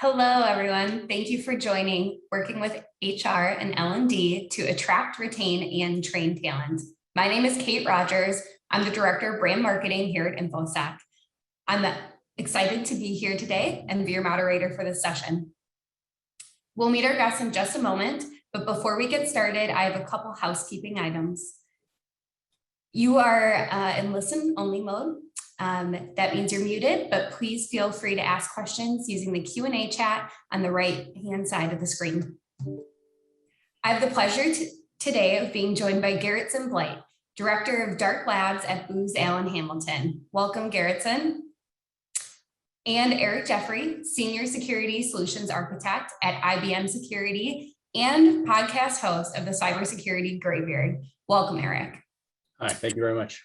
Hello, everyone. Thank you for joining Working with HR and L&D to attract, retain, and train talent. My name is Kate Rogers. I'm the Director of Brand Marketing here at Infosec. I'm excited to be here today and be your moderator for this session. We'll meet our guests in just a moment, but before we get started, I have a couple housekeeping items. You are in listen-only mode. That means you're muted, but please feel free to ask questions using the Q&A chat on the right-hand side of the screen. I have the pleasure today of being joined by Garrett Blight, Director of Dark Labs at Booz Allen Hamilton. Welcome, Garrett. And Eric Jeffrey, Senior Security Solutions Architect at IBM Security and podcast host of the Cybersecurity Graveyard. Welcome, Eric. Hi, thank you very much.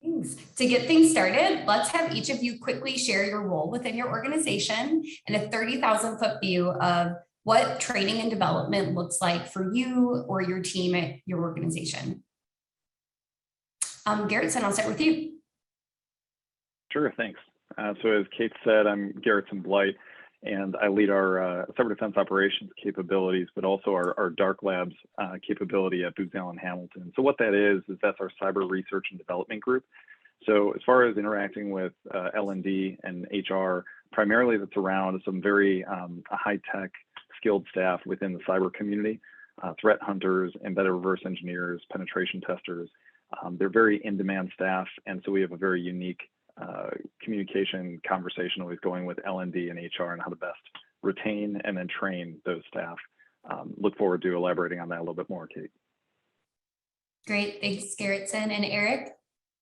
Thanks. To get things started, let's have each of you quickly share your role within your organization and a 30,000-foot view of what training and development looks like for you or your team at your organization. Garrett, I'll start with you. Sure, thanks. So as Kate said, I'm Garrett Blight, and I lead our cyber defense operations capabilities, but also our Dark Labs capability at Booz Allen Hamilton. So what that is that's our cyber research and development group. So as far as interacting with L&D and HR, primarily that's around some very high-tech skilled staff within the cyber community, threat hunters, embedded reverse engineers, penetration testers. They're very in-demand staff, and so we have a very unique communication conversation always going with L&D and HR and how to best retain and then train those staff. Look forward to elaborating on that a little bit more, Kate. Great, thanks, Garrett. And Eric?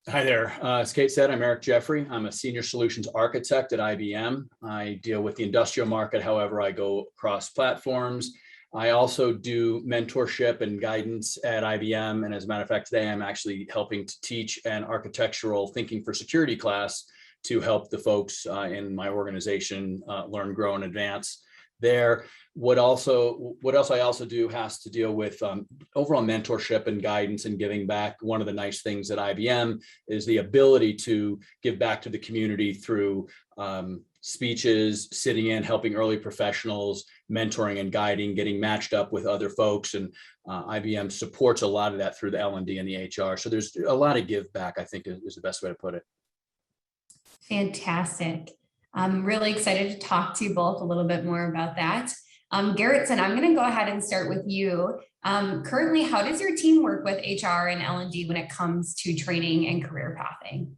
Hi there. As Kate said, I'm Eric Jeffrey. I'm a Senior Solutions Architect at IBM. I deal with the industrial market. However, I go across platforms. I also do mentorship and guidance at IBM. And as a matter of fact, today I'm actually helping to teach an architectural thinking for security class to help the folks in my organization learn, grow, and advance there. What else I also do has to deal with overall mentorship and guidance and giving back. One of the nice things at IBM is the ability to give back to the community through speeches, sitting in, helping early professionals, mentoring and guiding, getting matched up with other folks. And IBM supports a lot of that through the L&D and the HR. So there's a lot of give back, I think is the best way to put it. Fantastic. I'm really excited to talk to you both a little bit more about that. Garrett, I'm going to go ahead and start with you. Currently, how does your team work with HR and L&D when it comes to training and career pathing?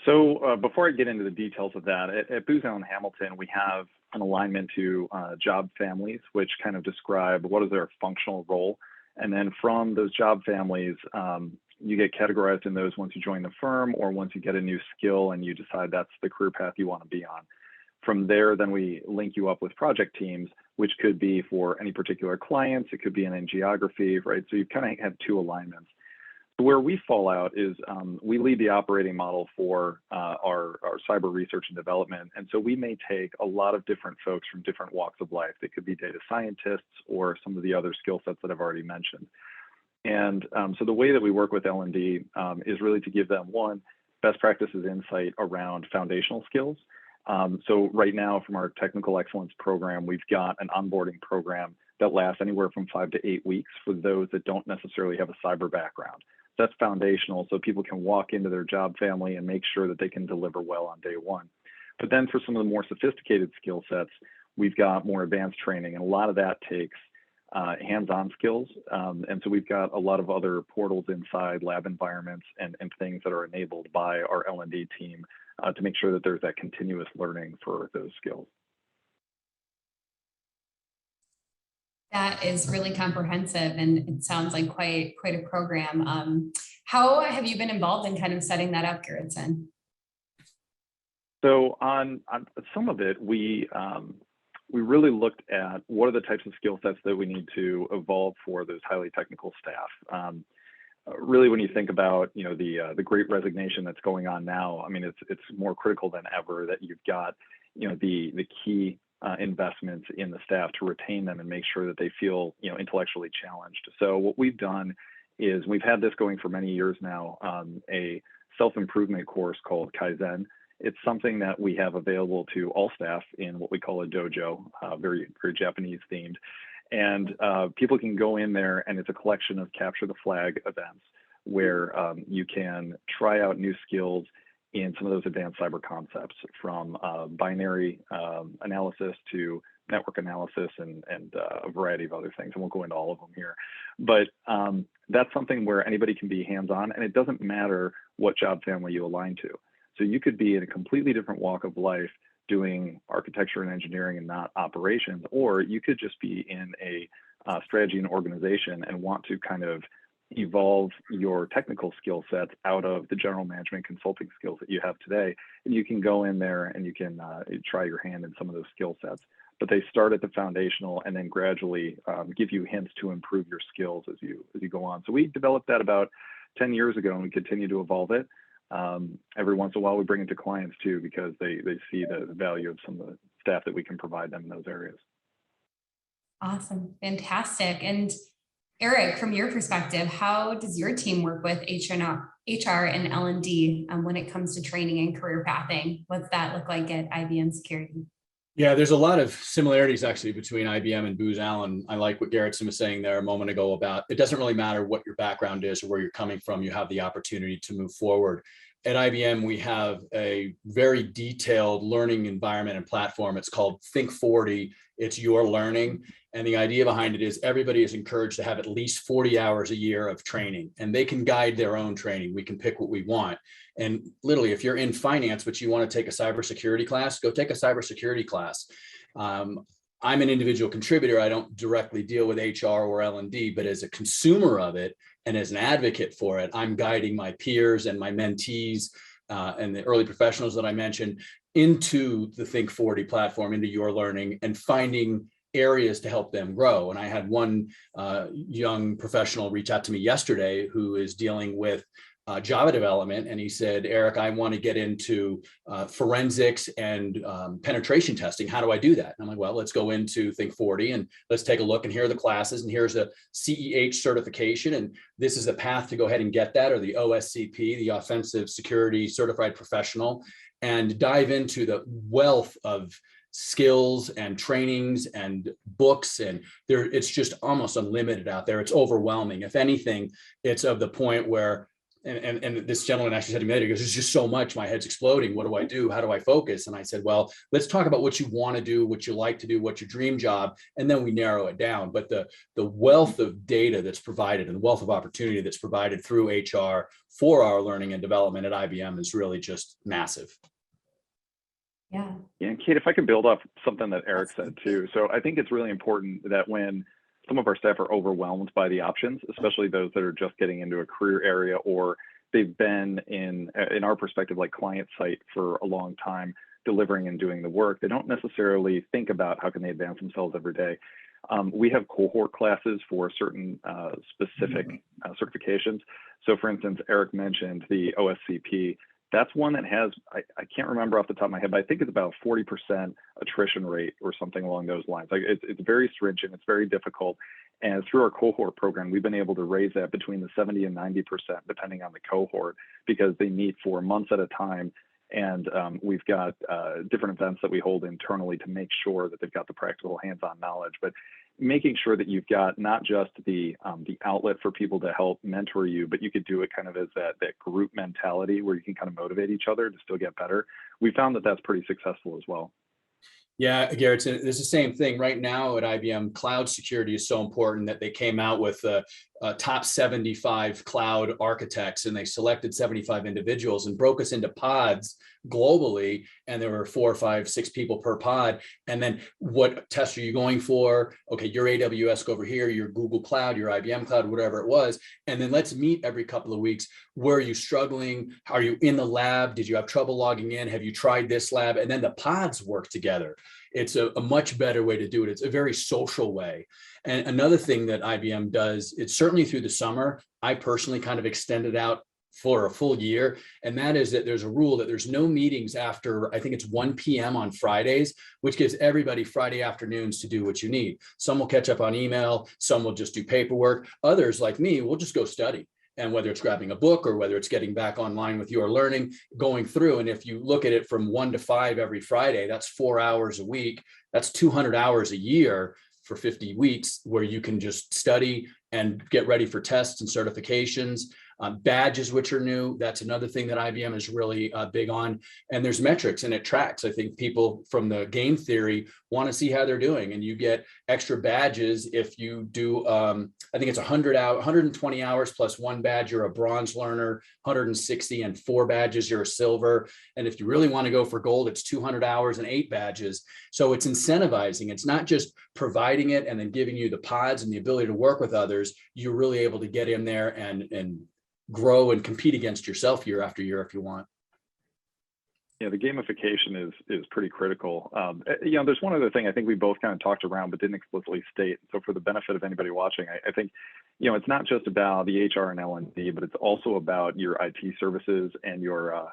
So before I get into the details of that, at Booz Allen Hamilton, we have an alignment to job families, which kind of describe what is their functional role. And then from those job families, you get categorized in those once you join the firm or once you get a new skill and you decide that's the career path you want to be on. From there, then we link you up with project teams, which could be for any particular clients. It could be in geography, right? So you kind of have two alignments. Where we fall out is we lead the operating model for our cyber research and development. And so we may take a lot of different folks from different walks of life. They could be data scientists or some of the other skill sets that I've already mentioned. And so the way that we work with L&D is really to give them, one, best practices insight around foundational skills. So right now from our technical excellence program, we've got an onboarding program that lasts anywhere from 5 to 8 weeks for those that don't necessarily have a cyber background. That's foundational, so people can walk into their job family and make sure that they can deliver well on day one. But then for some of the more sophisticated skill sets, we've got more advanced training, and a lot of that takes hands-on skills. And so we've got a lot of other portals inside lab environments and things that are enabled by our L&D team to make sure that there's that continuous learning for those skills. That is really comprehensive, and it sounds like quite a program. How have you been involved in kind of setting that up, Garrett? So on some of it, we really looked at what are the types of skill sets that we need to evolve for those highly technical staff. Really, when you think about the Great Resignation that's going on now, I mean it's more critical than ever that you've got the key investments in the staff to retain them and make sure that they feel intellectually challenged. So what we've done is we've had this going for many years now, a self-improvement course called Kaizen, It's something that we have available to all staff in what we call a dojo, very, very Japanese themed. And people can go in there, and it's a collection of capture the flag events where you can try out new skills in some of those advanced cyber concepts, from binary analysis to network analysis and a variety of other things. I won't go into all of them here, but that's something where anybody can be hands-on, and it doesn't matter what job family you align to. So you could be in a completely different walk of life doing architecture and engineering and not operations, or you could just be in a strategy and organization and want to kind of evolve your technical skill sets out of the general management consulting skills that you have today. And you can go in there and you can try your hand in some of those skill sets. But they start at the foundational and then gradually give you hints to improve your skills as you go on. So we developed that about 10 years ago, and we continue to evolve it. Every once in a while, we bring it to clients too, because they see the value of some of the staff that we can provide them in those areas. Awesome. Fantastic. And Eric, from your perspective, how does your team work with HR and L&D when it comes to training and career pathing? What's that look like at IBM Security? Yeah, there's a lot of similarities actually between IBM and Booz Allen. I like what Garrett was saying there a moment ago about it doesn't really matter what your background is or where you're coming from, you have the opportunity to move forward. At IBM, we have a very detailed learning environment and platform. It's called Think 40. It's your learning. And the idea behind it is everybody is encouraged to have at least 40 hours a year of training, and they can guide their own training. We can pick what we want. And literally, if you're in finance, but you want to take a cybersecurity class, go take a cybersecurity class. I'm an individual contributor. I don't directly deal with HR or L&D, but as a consumer of it and as an advocate for it, I'm guiding my peers and my mentees and the early professionals that I mentioned into the Think 40 platform, into your learning, and finding areas to help them grow. And I had one young professional reach out to me yesterday who is dealing with Java development. And he said, Eric, I want to get into forensics and penetration testing. How do I do that? And I'm like, well, let's go into Think 40 and let's take a look. And here are the classes. And here's a CEH certification. And this is the path to go ahead and get that, or the OSCP, the Offensive Security Certified Professional, and dive into the wealth of skills and trainings and books, and it's just almost unlimited out there. It's overwhelming. If anything, it's of the point where, and this gentleman actually said to me later, he goes, there's just so much, my head's exploding. What do I do? How do I focus? And I said, well, let's talk about what you want to do, what you like to do, what's your dream job, and then we narrow it down. But the wealth of data that's provided and the wealth of opportunity that's provided through HR for our learning and development at IBM is really just massive. Yeah. And Kate, if I could build off something that Eric said too. So I think it's really important that when some of our staff are overwhelmed by the options, especially those that are just getting into a career area, or they've been in our perspective, like client site for a long time, delivering and doing the work, they don't necessarily think about how can they advance themselves every day. We have cohort classes for certain specific certifications. So for instance, Eric mentioned the OSCP. That's one that has, I can't remember off the top of my head, but I think it's about 40% attrition rate or something along those lines. Like it's very stringent, it's very difficult. And through our cohort program, we've been able to raise that between the 70 and 90%, depending on the cohort, because they meet for months at a time. And we've got different events that we hold internally to make sure that they've got the practical hands-on knowledge, but making sure that you've got not just the outlet for people to help mentor you, but you could do it kind of as that group mentality where you can kind of motivate each other to still get better. We found that that's pretty successful as well. Yeah, Garrett, it's the same thing right now at IBM. Cloud security is so important that they came out with top 75 cloud architects, and they selected 75 individuals and broke us into pods globally. And there were 4, 5, 6 people per pod. And then what test are you going for? Okay, your AWS go over here, your Google Cloud, your IBM Cloud, whatever it was. And then let's meet every couple of weeks. Where are you struggling? Are you in the lab? Did you have trouble logging in? Have you tried this lab? And then the pods work together. It's a much better way to do it. It's a very social way. And another thing that IBM does, it's certainly through the summer, I personally kind of extended out for a full year. And that is that there's a rule that there's no meetings after, I think it's 1 p.m. on Fridays, which gives everybody Friday afternoons to do what you need. Some will catch up on email, some will just do paperwork. Others like me will just go study. And whether it's grabbing a book or whether it's getting back online with your learning, going through. And if you look at it from 1 to 5 every Friday, that's 4 hours a week. That's 200 hours a year for 50 weeks where you can just study and get ready for tests and certifications. Badges, which are new. That's another thing that IBM is really big on. And there's metrics and it tracks. I think people from the game theory want to see how they're doing. And you get extra badges if you do, I think it's 120 hours plus 1 badge, you're a bronze learner, 160 and 4 badges, you're a silver. And if you really want to go for gold, it's 200 hours and 8 badges. So it's incentivizing. It's not just providing it and then giving you the pods and the ability to work with others. You're really able to get in there and grow and compete against yourself year after year if you want. Yeah, the gamification is pretty critical. There's one other thing I think we both kind of talked around but didn't explicitly state. So for the benefit of anybody watching, I think, it's not just about the HR and L&D, but it's also about your IT services and your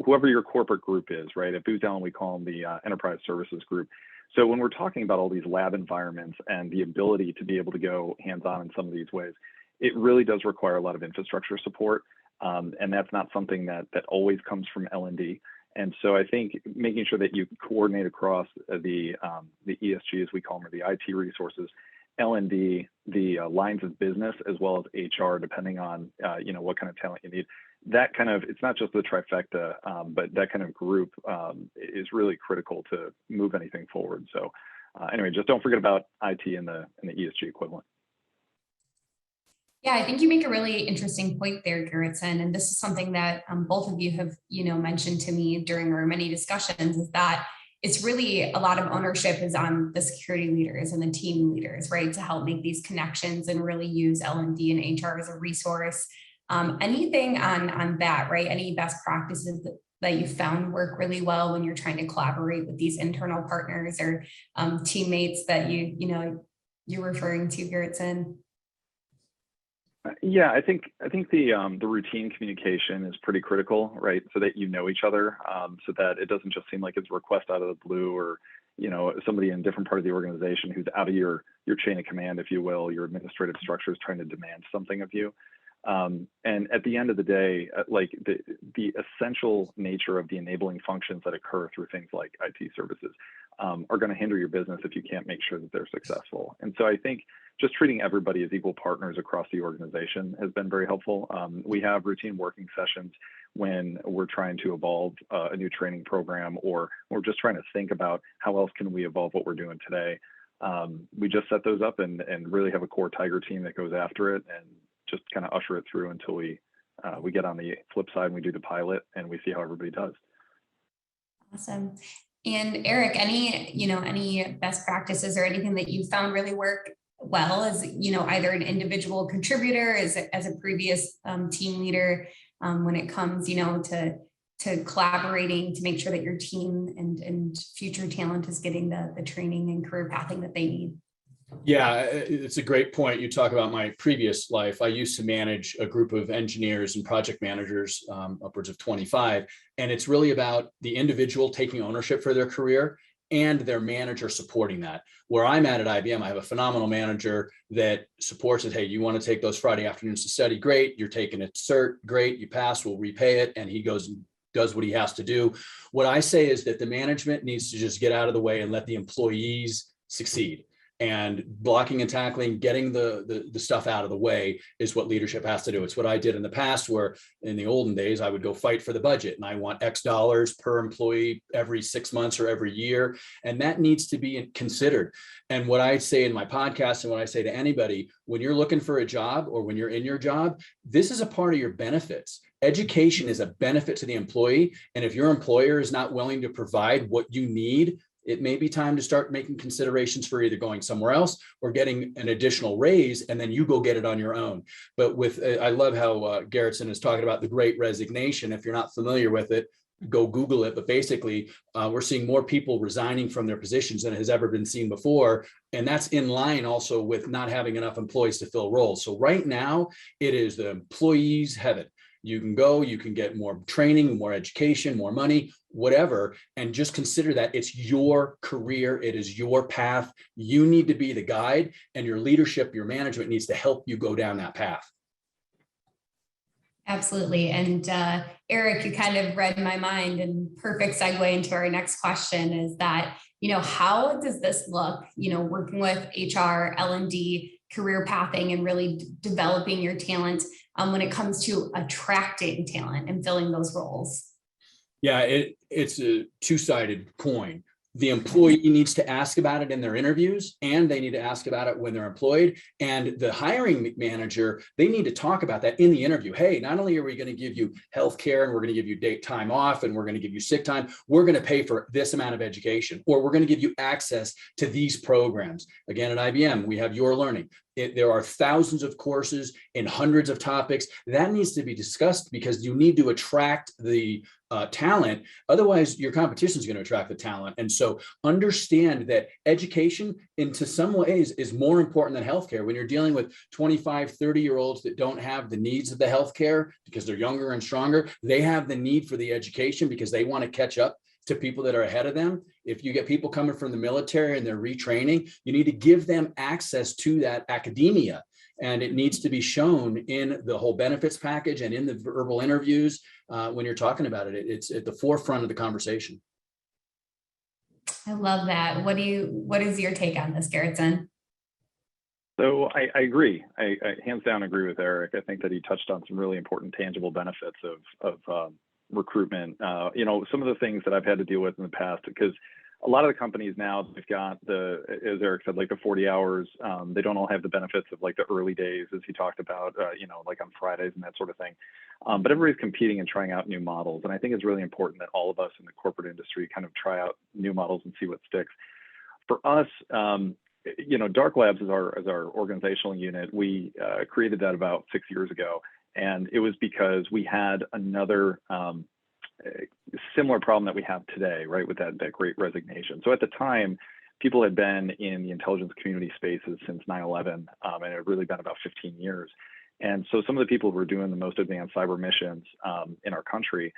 whoever your corporate group is, right? At Booz Allen, we call them the Enterprise Services Group. So when we're talking about all these lab environments and the ability to be able to go hands-on in some of these ways, it really does require a lot of infrastructure support. And that's not something that always comes from L&D. And so I think making sure that you coordinate across the ESG, as we call them, or the IT resources, L&D, the lines of business, as well as HR, depending on, what kind of talent you need. That kind of, it's not just the trifecta, but that kind of group is really critical to move anything forward. So anyway, just don't forget about IT and the ESG equivalent. Yeah, I think you make a really interesting point there, Garrett. And this is something that both of you have, mentioned to me during our many discussions, is that it's really a lot of ownership is on the security leaders and the team leaders, right, to help make these connections and really use L&D and HR as a resource. Anything on that, right? Any best practices that you found work really well when you're trying to collaborate with these internal partners or teammates that you're referring to, Garrett? Yeah, I think the routine communication is pretty critical, right? So that you know each other, so that it doesn't just seem like it's a request out of the blue, or somebody in a different part of the organization who's out of your chain of command, if you will, your administrative structure is trying to demand something of you. And at the end of the day, like the essential nature of the enabling functions that occur through things like IT services are going to hinder your business if you can't make sure that they're successful. And so I think just treating everybody as equal partners across the organization has been very helpful. We have routine working sessions when we're trying to evolve a new training program, or we're just trying to think about how else can we evolve what we're doing today. We just set those up and really have a core Tiger team that goes after it and just kind of usher it through until we get on the flip side and we do the pilot and we see how everybody does. Awesome. And Eric, any best practices or anything that you found really work well as, either an individual contributor, as a previous team leader, when it comes, to collaborating to make sure that your team and future talent is getting the training and career pathing that they need? Yeah, it's a great point. You talk about my previous life. I used to manage a group of engineers and project managers, upwards of 25. And it's really about the individual taking ownership for their career and their manager supporting that. Where I'm at IBM, I have a phenomenal manager that supports it. Hey, you want to take those Friday afternoons to study? Great. You're taking a cert? Great. You pass, we'll repay it. And he goes and does what he has to do. What I say is that the management needs to just get out of the way and let the employees succeed. And blocking and tackling, getting the stuff out of the way is what leadership has to do. It's what I did in the past, where in the olden days, I would go fight for the budget and I want X dollars per employee every 6 months or every year. And that needs to be considered. And what I say in my podcast and what I say to anybody, when you're looking for a job or when you're in your job, this is a part of your benefits. Education is a benefit to the employee. And if your employer is not willing to provide what you need, it may be time to start making considerations for either going somewhere else or getting an additional raise, and then you go get it on your own. But I love how Garrettson is talking about the Great Resignation. If you're not familiar with it, go Google it. But basically, we're seeing more people resigning from their positions than has ever been seen before. And that's in line also with not having enough employees to fill roles. So right now, it is the employees' heaven. You can go, you can get more training, more education, more money, whatever, and just consider that it's your career. It is your path. You need to be the guide, and your leadership, your management needs to help you go down that path. Absolutely. And Eric, you kind of read my mind, and perfect segue into our next question is that, how does this look, working with HR, L&D, career pathing, and really developing your talent when it comes to attracting talent and filling those roles? Yeah, it's a two-sided coin. The employee needs to ask about it in their interviews, and they need to ask about it when they're employed. And the hiring manager, they need to talk about that in the interview. Hey, not only are we going to give you health care, and we're going to give you date time off, and we're going to give you sick time, we're going to pay for this amount of education, or we're going to give you access to these programs. Again, at IBM, we have Your Learning. There are thousands of courses in hundreds of topics. That needs to be discussed because you need to attract the talent. Otherwise, your competition is going to attract the talent. And so understand that education, into some ways, is more important than healthcare. When you're dealing with 25, 30-year-olds that don't have the needs of the healthcare because they're younger and stronger, they have the need for the education because they want to catch up to people that are ahead of them. If you get people coming from the military and they're retraining, you need to give them access to that academia. And it needs to be shown in the whole benefits package and in the verbal interviews when you're talking about it. It's at the forefront of the conversation. I love that. What is your take on this, Garrettson? So I agree. I hands down agree with Eric. I think that he touched on some really important tangible benefits of recruitment. Some of the things that I've had to deal with in the past, because a lot of the companies now, they've got as Eric said, like the 40 hours. They don't all have the benefits of like the early days, as he talked about, like on Fridays and that sort of thing. But everybody's competing and trying out new models. And I think it's really important that all of us in the corporate industry kind of try out new models and see what sticks. For us, Dark Labs is our organizational unit. We created that about 6 years ago. And it was because we had another similar problem that we have today, right, with that great resignation. So at the time, people had been in the intelligence community spaces since 9/11, and it had really been about 15 years. And so some of the people who were doing the most advanced cyber missions in our country,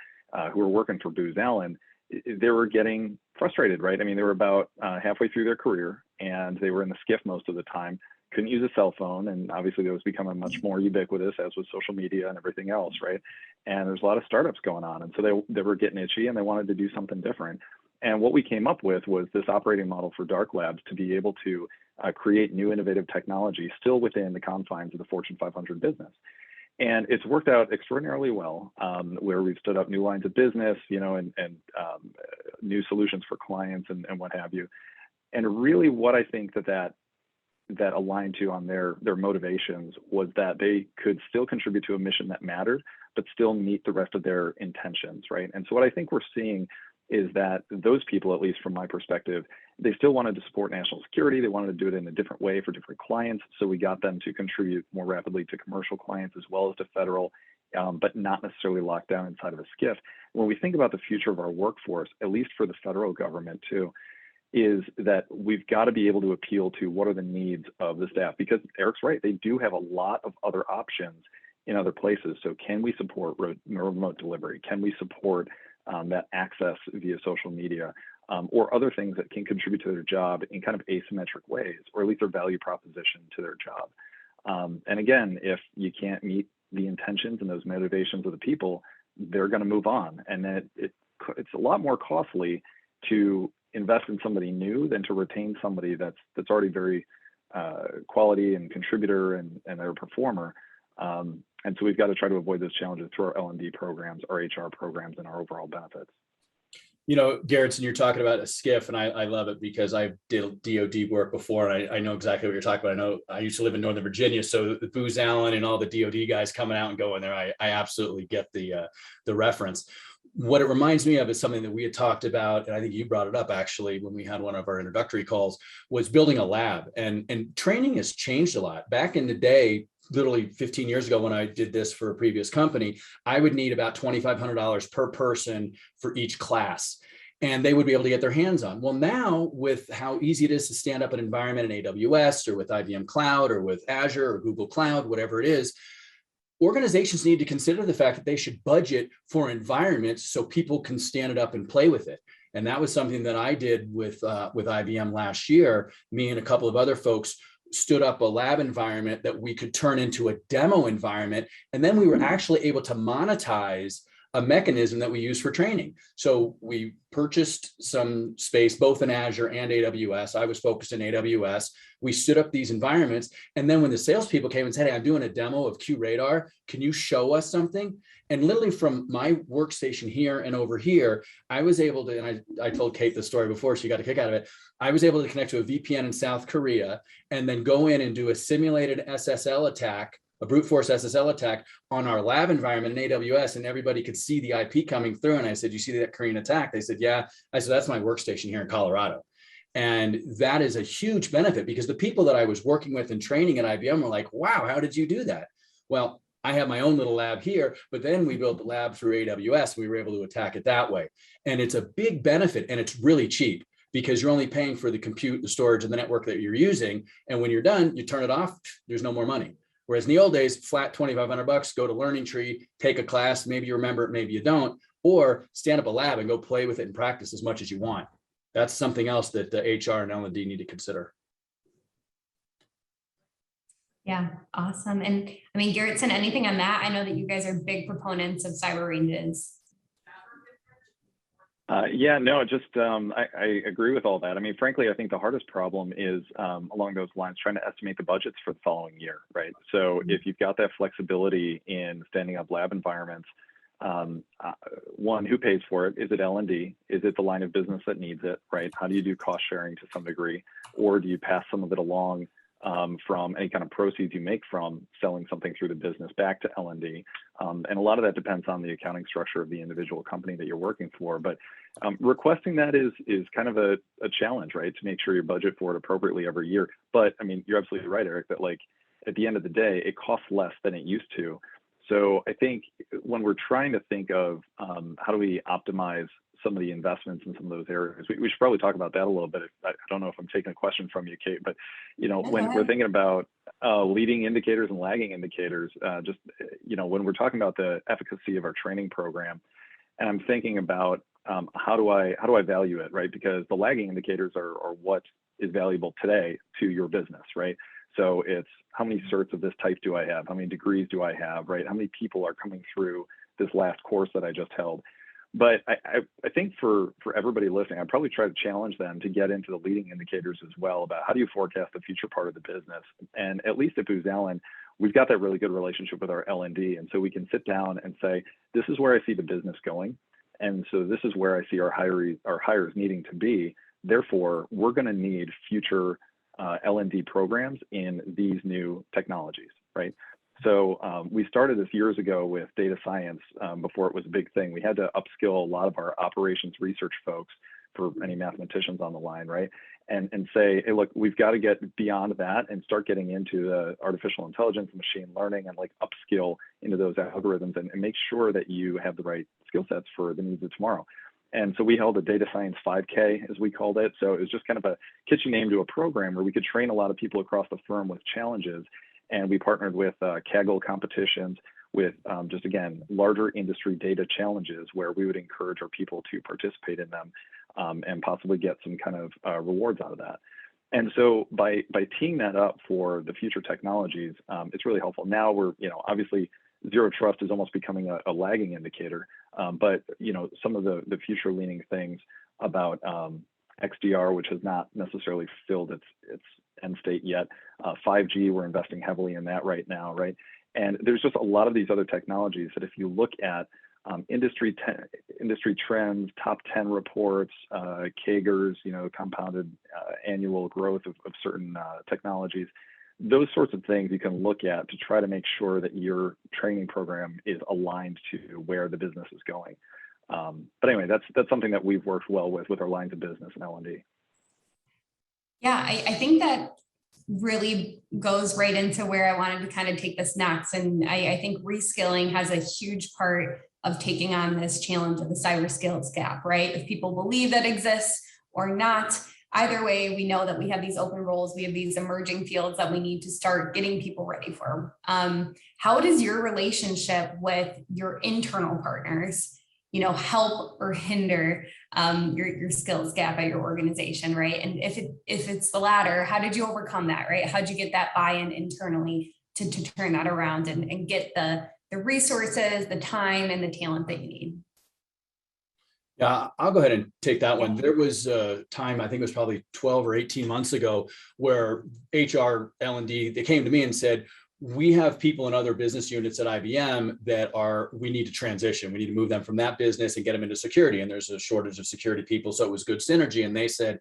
who were working for Booz Allen, they were getting frustrated, right? I mean, they were about halfway through their career, and they were in the skiff most of the time, couldn't use a cell phone, and obviously that was becoming much more ubiquitous, as with social media and everything else, right? And there's a lot of startups going on, and so they were getting itchy, and they wanted to do something different. And what we came up with was this operating model for Dark Labs to be able to create new innovative technology still within the confines of the Fortune 500 business. And it's worked out extraordinarily well, where we've stood up new lines of business, and new solutions for clients and what have you. And really what I think that aligned to on their motivations was that they could still contribute to a mission that mattered, but still meet the rest of their intentions, right? And so what I think we're seeing is that those people, at least from my perspective, they still wanted to support national security. They wanted to do it in a different way for different clients. So we got them to contribute more rapidly to commercial clients as well as to federal, but not necessarily locked down inside of a skiff. When we think about the future of our workforce, at least for the federal government too, is that we've got to be able to appeal to what are the needs of the staff, because Eric's right, they do have a lot of other options in other places. So can we support remote delivery? Can we support that access via social media, or other things that can contribute to their job in kind of asymmetric ways, or at least their value proposition to their job? And again, if you can't meet the intentions and those motivations of the people, they're going to move on. And then it's a lot more costly to invest in somebody new than to retain somebody that's already very quality and contributor and they're a performer. And so we've got to try to avoid those challenges through our L&D programs, our HR programs, and our overall benefits. Garrettson, you're talking about a skiff, and I love it because I did DoD work before, and I know exactly what you're talking about. I know I used to live in Northern Virginia, so the Booz Allen and all the DoD guys coming out and going there, I absolutely get the reference. What it reminds me of is something that we had talked about, and I think you brought it up actually when we had one of our introductory calls, was building a lab. And training has changed a lot. Back in the day, literally 15 years ago when I did this for a previous company, I would need about $2,500 per person for each class, and they would be able to get their hands on. Well, now with how easy it is to stand up an environment in AWS or with IBM Cloud or with Azure or Google Cloud, whatever it is, organizations need to consider the fact that they should budget for environments so people can stand it up and play with it. And that was something that I did with IBM last year. Me and a couple of other folks stood up a lab environment that we could turn into a demo environment. And then we were actually able to monetize a mechanism that we use for training. So we purchased some space, both in Azure and AWS. I was focused in AWS. We stood up these environments. And then when the salespeople came and said, hey, I'm doing a demo of QRadar, can you show us something? And literally from my workstation here and over here, I was able to, and I told Kate the story before, so you got a kick out of it. I was able to connect to a VPN in South Korea and then go in and do a simulated SSL attack, a brute force SSL attack on our lab environment in AWS, and everybody could see the IP coming through. And I said, you see that Korean attack? They said, yeah. I said, that's my workstation here in Colorado. And that is a huge benefit because the people that I was working with and training at IBM were like, wow, how did you do that? Well, I have my own little lab here, but then we built the lab through AWS. We were able to attack it that way. And it's a big benefit, and it's really cheap because you're only paying for the compute, the storage, and the network that you're using. And when you're done, you turn it off, there's no more money. Whereas in the old days, flat $2,500, go to Learning Tree, take a class, maybe you remember it, maybe you don't, or stand up a lab and go play with it and practice as much as you want. That's something else that the HR and L&D need to consider. Yeah, awesome. And I mean, Garrettson, anything on that? I know that you guys are big proponents of cyber ranges. Yeah, no, just I agree with all that. I mean, frankly, I think the hardest problem is along those lines, trying to estimate the budgets for the following year, right? So if you've got that flexibility in standing up lab environments, one, who pays for it? Is it L&D? Is it the line of business that needs it, right? How do you do cost sharing to some degree? Or do you pass some of it along from any kind of proceeds you make from selling something through the business back to L&D? And a lot of that depends on the accounting structure of the individual company that you're working for. But requesting that is kind of a challenge, right? To make sure you budget for it appropriately every year. But I mean, you're absolutely right, Eric, that like at the end of the day, it costs less than it used to. So I think when we're trying to think of how do we optimize some of the investments in some of those areas, we should probably talk about that a little bit. I don't know if I'm taking a question from you, Kate, but you know, when we're thinking about leading indicators and lagging indicators, just you know, when we're talking about the efficacy of our training program, and I'm thinking about how do I value it, right? Because the lagging indicators are what is valuable today to your business, right? So it's how many certs of this type do I have? How many degrees do I have, right? How many people are coming through this last course that I just held? But I think for everybody listening, I'd probably try to challenge them to get into the leading indicators as well about how do you forecast the future part of the business. And at least at Booz Allen, we've got that really good relationship with our L&D. And so we can sit down and say, this is where I see the business going. And so this is where I see our hires needing to be. Therefore, we're going to need future L&D programs in these new technologies, right? So we started this years ago with data science before it was a big thing. We had to upskill a lot of our operations research folks, for any mathematicians on the line, right? And say, hey, look, we've got to get beyond that and start getting into the artificial intelligence, machine learning, and like upskill into those algorithms and make sure that you have the right skill sets for the needs of tomorrow. And so we held a data science 5K, as we called it. So it was just kind of a kitchen name to a program where we could train a lot of people across the firm with challenges. And we partnered with Kaggle competitions with just, again, larger industry data challenges where we would encourage our people to participate in them and possibly get some kind of rewards out of that. And so by teeing that up for the future technologies, it's really helpful. Now we're, obviously zero trust is almost becoming a lagging indicator, but, some of the future leaning things about XDR, which has not necessarily filled its end state yet. 5G, we're investing heavily in that right now, right? And there's just a lot of these other technologies that if you look at industry trends, top 10 reports, CAGRs, compounded annual growth of certain technologies, those sorts of things you can look at to try to make sure that your training program is aligned to where the business is going. But anyway, that's something that we've worked well with our lines of business and L&D. Yeah, I think that really goes right into where I wanted to kind of take this next. And I think reskilling has a huge part of taking on this challenge of the cyber skills gap, right? If people believe that exists or not, either way, we know that we have these open roles, we have these emerging fields that we need to start getting people ready for. How does your relationship with your internal partners, help or hinder your skills gap at your organization, right? And if it's the latter, how did you overcome that, right? How did you get that buy-in internally to turn that around and get the resources, the time, and the talent that you need? Yeah, I'll go ahead and take that one. Yeah. There was a time, I think it was probably 12 or 18 months ago, where HR, L&D, they came to me and said, we have people in other business units at IBM that we need to transition. We need to move them from that business and get them into security. And there's a shortage of security people. So it was good synergy. And they said,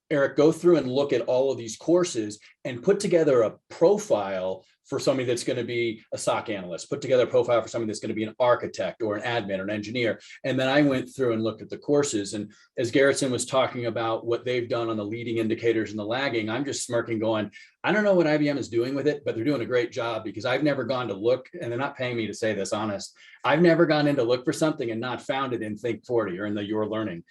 Eric, go through and look at all of these courses and put together a profile for somebody that's going to be a SOC analyst, put together a profile for somebody that's going to be an architect or an admin or an engineer. And then I went through and looked at the courses. And as Garrettson was talking about what they've done on the leading indicators and the lagging, I'm just smirking going, I don't know what IBM is doing with it, but they're doing a great job, because I've never gone to look, and they're not paying me to say this, honest. I've never gone in to look for something and not found it in Think 40 or in the Your Learning.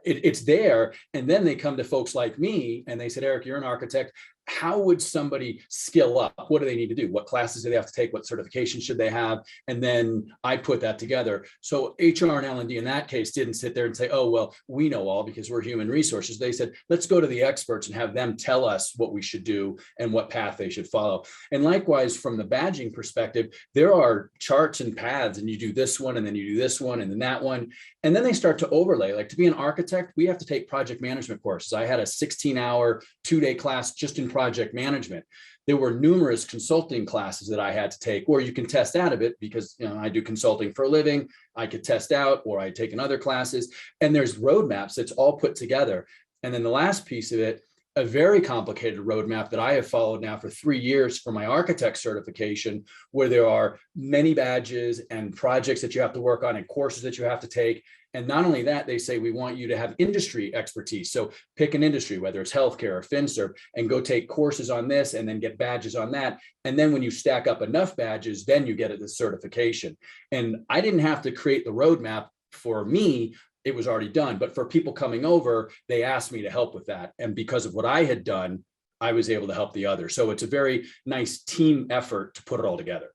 It's there. And then they come to folks like me and they said, Eric, you're an architect. How would somebody skill up? What do they need to do? What classes do they have to take? What certifications should they have? And then I put that together. So HR and L&D in that case didn't sit there and say, oh, well, we know all because we're human resources. They said, let's go to the experts and have them tell us what we should do and what path they should follow. And likewise, from the badging perspective, there are charts and paths, and you do this one, and then you do this one, and then that one. And then they start to overlay. Like, to be an architect, we have to take project management courses. I had a 16-hour, 2-day class just in project management. There were numerous consulting classes that I had to take, or you can test out of it, because I do consulting for a living. I could test out, or I take in other classes, and there's roadmaps that's all put together. And then the last piece of it, a very complicated roadmap that I have followed now for 3 years for my architect certification, where there are many badges and projects that you have to work on and courses that you have to take. And not only that, they say, we want you to have industry expertise. So pick an industry, whether it's healthcare or FinServ, and go take courses on this and then get badges on that. And then when you stack up enough badges, then you get the certification. And I didn't have to create the roadmap for me. It was already done. But for people coming over, they asked me to help with that. And because of what I had done, I was able to help the others. So it's a very nice team effort to put it all together.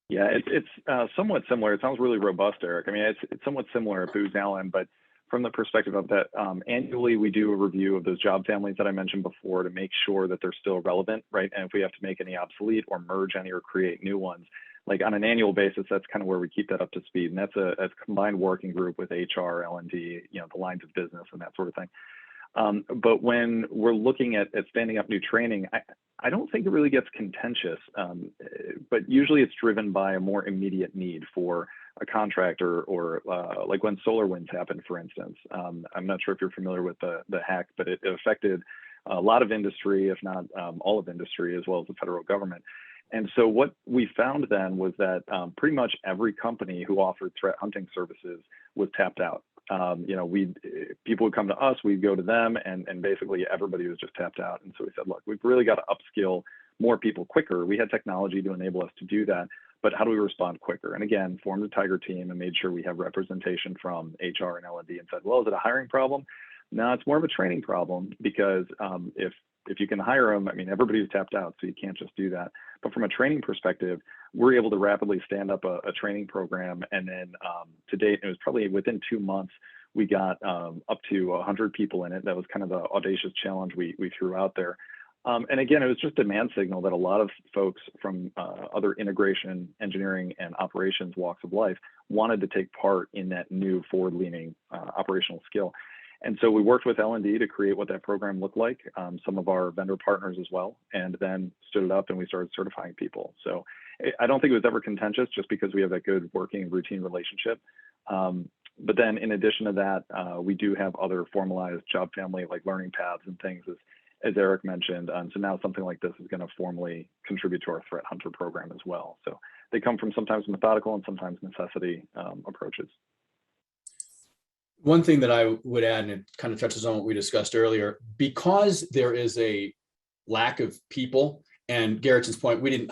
Yeah, it's somewhat similar. It sounds really robust, Eric. I mean, it's somewhat similar at Booz Allen, but from the perspective of that, annually we do a review of those job families that I mentioned before to make sure that they're still relevant, right? And if we have to make any obsolete or merge any or create new ones, like on an annual basis, that's kind of where we keep that up to speed. And that's a combined working group with HR, L&D, the lines of business and that sort of thing. But when we're looking at standing up new training, I don't think it really gets contentious, but usually it's driven by a more immediate need for a contractor, or like when SolarWinds happened, for instance. I'm not sure if you're familiar with the hack, but it affected a lot of industry, if not all of industry, as well as the federal government. And so what we found then was that pretty much every company who offered threat hunting services was tapped out. People would come to us, we'd go to them, and basically everybody was just tapped out. And so we said, look, we've really got to upskill more people quicker. We had technology to enable us to do that, but how do we respond quicker? And again, formed a Tiger team and made sure we have representation from HR and L&D, and said, well, is it a hiring problem? No, it's more of a training problem, because if you can hire them, I mean, everybody's tapped out, so you can't just do that. But from a training perspective, we're able to rapidly stand up a training program. And then to date, it was probably within 2 months, we got up to 100 people in it. That was kind of the audacious challenge we threw out there. And again, it was just a demand signal that a lot of folks from other integration, engineering, and operations walks of life wanted to take part in that new forward-leaning operational skill. And so we worked with L&D to create what that program looked like, some of our vendor partners as well, and then stood it up and we started certifying people. So I don't think it was ever contentious, just because we have that good working routine relationship. But then in addition to that, we do have other formalized job family, like learning paths and things, as Eric mentioned. So now something like this is going to formally contribute to our threat hunter program as well. So they come from sometimes methodical and sometimes necessity approaches. One thing that I would add, and it kind of touches on what we discussed earlier, because there is a lack of people, and Garrettson's point, we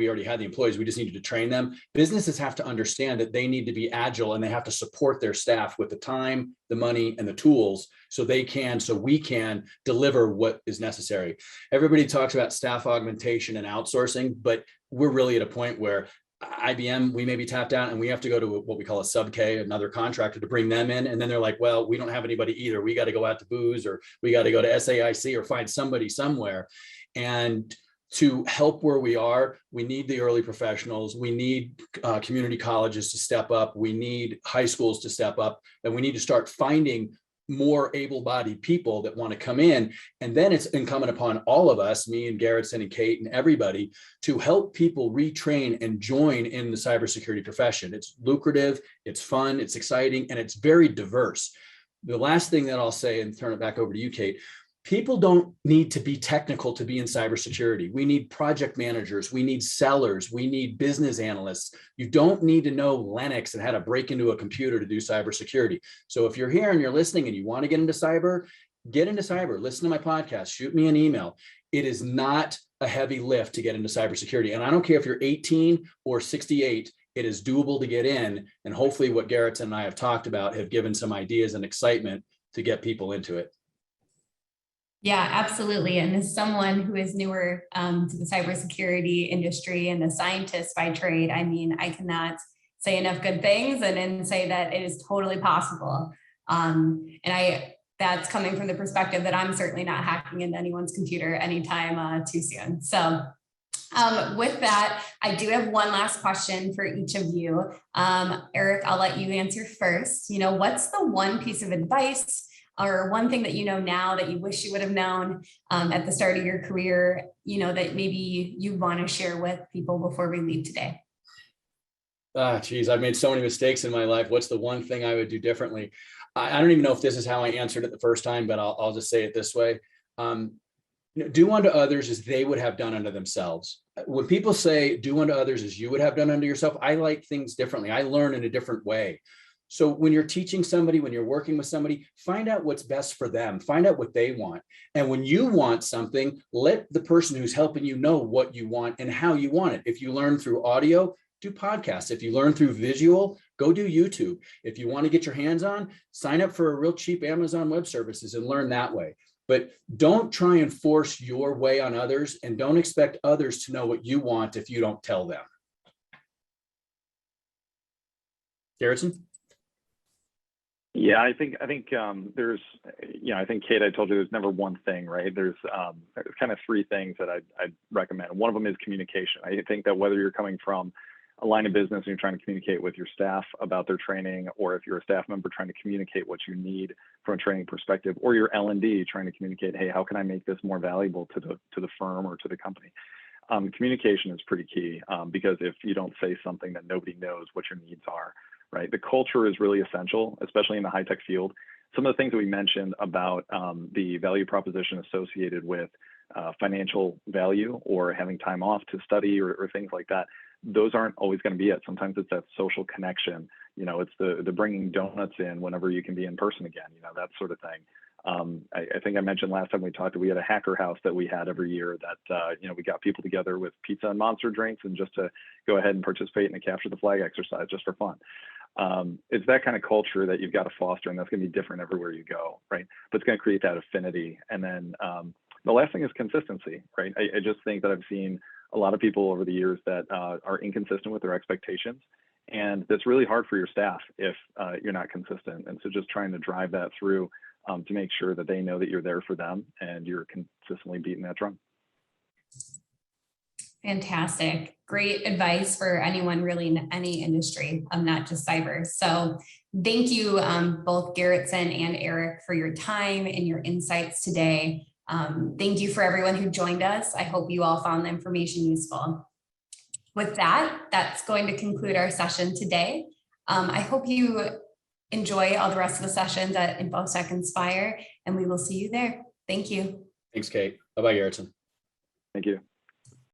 already had the employees, we just needed to train them. Businesses have to understand that they need to be agile, and they have to support their staff with the time, the money, and the tools so we can deliver what is necessary. Everybody talks about staff augmentation and outsourcing, but we're really at a point where IBM, we may be tapped out and we have to go to what we call a sub K, another contractor, to bring them in. And then they're like, well, we don't have anybody either. We got to go out to Booz, or we got to go to SAIC, or find somebody somewhere. And to help where we are, we need the early professionals. We need community colleges to step up. We need high schools to step up. And we need to start finding more able-bodied people that want to come in. And then it's incumbent upon all of us, me and Garrett and Kate and everybody, to help people retrain and join in the cybersecurity profession. It's lucrative, it's fun, it's exciting, and it's very diverse. The last thing that I'll say, and turn it back over to you, Kate, people don't need to be technical to be in cybersecurity. We need project managers, we need sellers, we need business analysts. You don't need to know Linux and how to break into a computer to do cybersecurity. So if you're here and you're listening and you want to get into cyber, listen to my podcast, shoot me an email. It is not a heavy lift to get into cybersecurity. And I don't care if you're 18 or 68, it is doable to get in. And hopefully what Garrett and I have talked about have given some ideas and excitement to get people into it. Yeah, absolutely. And as someone who is newer to the cybersecurity industry and a scientist by trade, I mean, I cannot say enough good things and then say that it is totally possible. That's coming from the perspective that I'm certainly not hacking into anyone's computer anytime too soon. So with that, I do have one last question for each of you. Eric, I'll let you answer first. What's the one piece of advice or one thing that you know now that you wish you would have known at the start of your career, that maybe you want to share with people before we leave today? Geez, I've made so many mistakes in my life. What's the one thing I would do differently? I don't even know if this is how I answered it the first time, but I'll just say it this way. Do unto others as they would have done unto themselves. When people say do unto others as you would have done unto yourself, I like things differently. I learn in a different way. So when you're teaching somebody, when you're working with somebody, find out what's best for them, find out what they want. And when you want something, let the person who's helping you know what you want and how you want it. If you learn through audio, do podcasts. If you learn through visual, go do YouTube. If you want to get your hands on, sign up for a real cheap Amazon Web Services and learn that way. But don't try and force your way on others, and don't expect others to know what you want if you don't tell them. Garrison? Yeah, I think there's, I think, Kate, I told you there's never one thing, right? There's kind of three things that I'd recommend. One of them is communication. I think that whether you're coming from a line of business and you're trying to communicate with your staff about their training, or if you're a staff member trying to communicate what you need from a training perspective, or your L&D trying to communicate, hey, how can I make this more valuable to the firm or to the company? Communication is pretty key, because if you don't say something, that nobody knows what your needs are. Right, the culture is really essential, especially in the high-tech field. Some of the things that we mentioned about the value proposition associated with financial value or having time off to study or things like that, those aren't always going to be it. Sometimes it's that social connection. It's the bringing donuts in whenever you can be in person again. That sort of thing. I think I mentioned last time we talked, we had a hacker house that we had every year that, we got people together with pizza and monster drinks and just to go ahead and participate in a capture the flag exercise just for fun. It's that kind of culture that you've got to foster, and that's going to be different everywhere you go, right? But it's going to create that affinity. And then the last thing is consistency, right? I just think that I've seen a lot of people over the years that are inconsistent with their expectations. And that's really hard for your staff if you're not consistent. And so just trying to drive that through to make sure that they know that you're there for them and you're consistently beating that drum. Fantastic. Great advice for anyone really in any industry, not just cyber. So thank you both Garrettson and Eric for your time and your insights today. Thank you for everyone who joined us. I hope you all found the information useful. With that, that's going to conclude our session today. I hope you enjoy all the rest of the sessions at Infosec Inspire, and we will see you there. Thank you. Thanks, Kate. Bye-bye, Garrettson. Thank you.